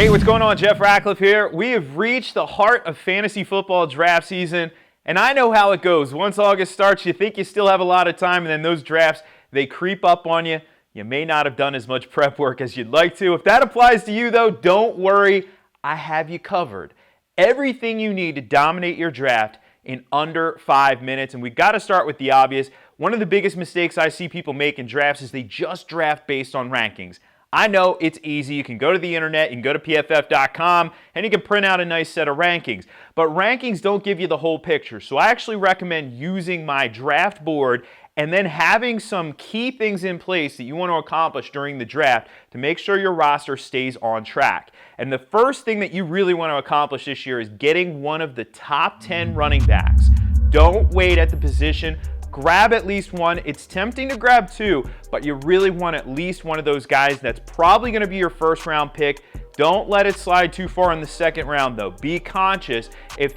Hey, what's going on? Jeff Ratcliffe here. We have reached the heart of fantasy football draft season, and I know how it goes. Once August starts, you think you still have a lot of time, and then those drafts, they creep up on you. You may not have done as much prep work as you'd like to. If that applies to you, though, don't worry. I have you covered. Everything you need to dominate your draft in under 5 minutes, and we've got to start with the obvious. One of the biggest mistakes I see people make in drafts is they just draft based on rankings. I know it's easy. You can go to the internet, you can go to PFF.com, and you can print out a nice set of rankings. But rankings don't give you the whole picture. So I actually recommend using my draft board and then having some key things in place that you want to accomplish during the draft to make sure your roster stays on track. And the first thing that you really want to accomplish this year is getting one of the top 10 running backs. Don't wait at the position. Grab at least one. It's tempting to grab two, but you really want at least one of those guys. That's probably going to be your first round pick. Don't let it slide too far in the second round, though. Be conscious if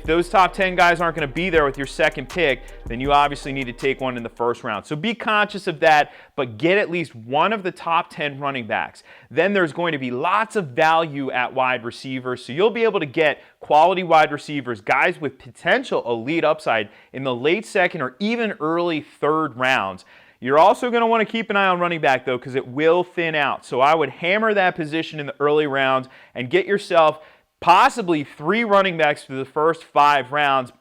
those top 10 guys aren't going to be there with your second pick, then you obviously need to take one in the first round. So be conscious of that, but get at least one of the top 10 running backs. Then there's going to be lots of value at wide receivers, so you'll be able to get quality wide receivers, guys with potential elite upside in the late second or even early third rounds. You're also going to want to keep an eye on running back, though, because it will thin out. So I would hammer that position in the early rounds and get yourself possibly 3 running backs through the first 5 rounds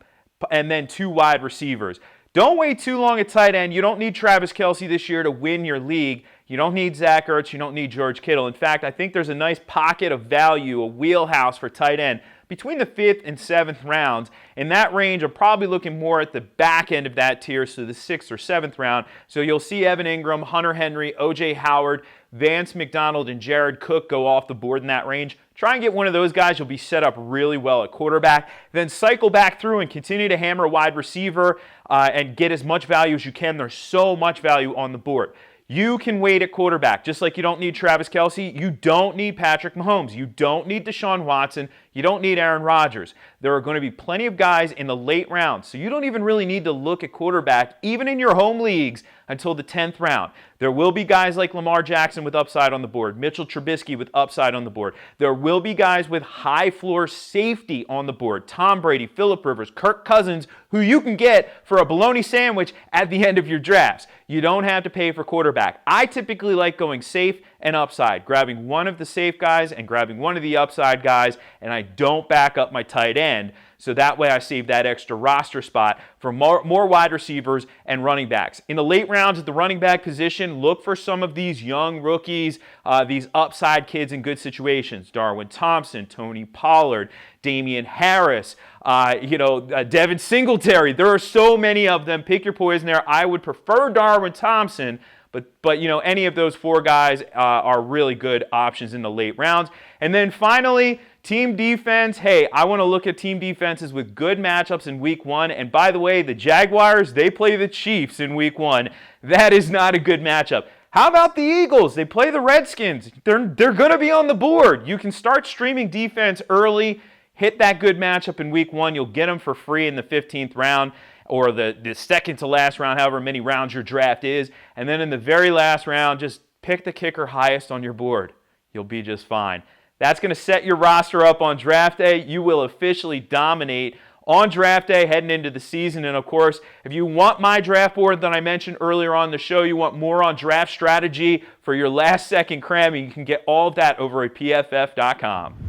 and then 2 wide receivers. Don't wait too long at tight end. You don't need Travis Kelce this year to win your league. You don't need Zach Ertz. You don't need George Kittle. In fact, I think there's a nice pocket of value, a wheelhouse for tight end between the 5th and 7th rounds. In that range, I'm probably looking more at the back end of that tier, so the 6th or 7th round. So you'll see Evan Ingram, Hunter Henry, O.J. Howard, Vance McDonald, and Jared Cook go off the board in that range. Try and get one of those guys. You'll be set up really well at quarterback. Then cycle back through and continue to hammer wide receiver and get as much value as you can. There's so much value on the board. You can wait at quarterback, just like you don't need Travis Kelce. You don't need Patrick Mahomes. You don't need Deshaun Watson. You don't need Aaron Rodgers. There are going to be plenty of guys in the late rounds, so you don't even really need to look at quarterback, even in your home leagues, until the 10th round. There will be guys like Lamar Jackson with upside on the board, Mitchell Trubisky with upside on the board. There will be guys with high floor safety on the board, Tom Brady, Phillip Rivers, Kirk Cousins, who you can get for a bologna sandwich at the end of your drafts. You don't have to pay for quarterback. I typically like going safe and upside, grabbing one of the safe guys and grabbing one of the upside guys, and I don't back up my tight end. So that way I save that extra roster spot for more wide receivers and running backs. In the late rounds at the running back position, look for some of these young rookies, these upside kids in good situations. Darwin Thompson, Tony Pollard, Damian Harris, Devin Singletary. There are so many of them. Pick your poison there. I would prefer Darwin Thompson, but any of those 4 guys are really good options in the late rounds. And then finally, team defense. Hey, I want to look at team defenses with good matchups in week 1. And by the way, the Jaguars, they play the Chiefs in week 1. That is not a good matchup. How about the Eagles? They play the Redskins. They're going to be on the board. You can start streaming defense early. Hit that good matchup in week 1. You'll get them for free in the 15th round or the second to last round, however many rounds your draft is. And then in the very last round, just pick the kicker highest on your board. You'll be just fine. That's going to set your roster up on draft day. You will officially dominate on draft day heading into the season. And of course, if you want my draft board that I mentioned earlier on the show, you want more on draft strategy for your last second cramming, you can get all of that over at PFF.com.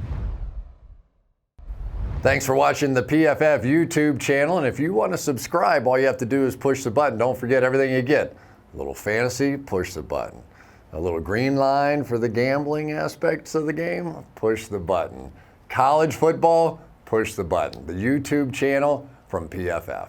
Thanks for watching the PFF YouTube channel. And if you want to subscribe, all you have to do is push the button. Don't forget everything you get. A little fantasy, push the button. A little green line for the gambling aspects of the game, push the button. College football, push the button. The YouTube channel from PFF.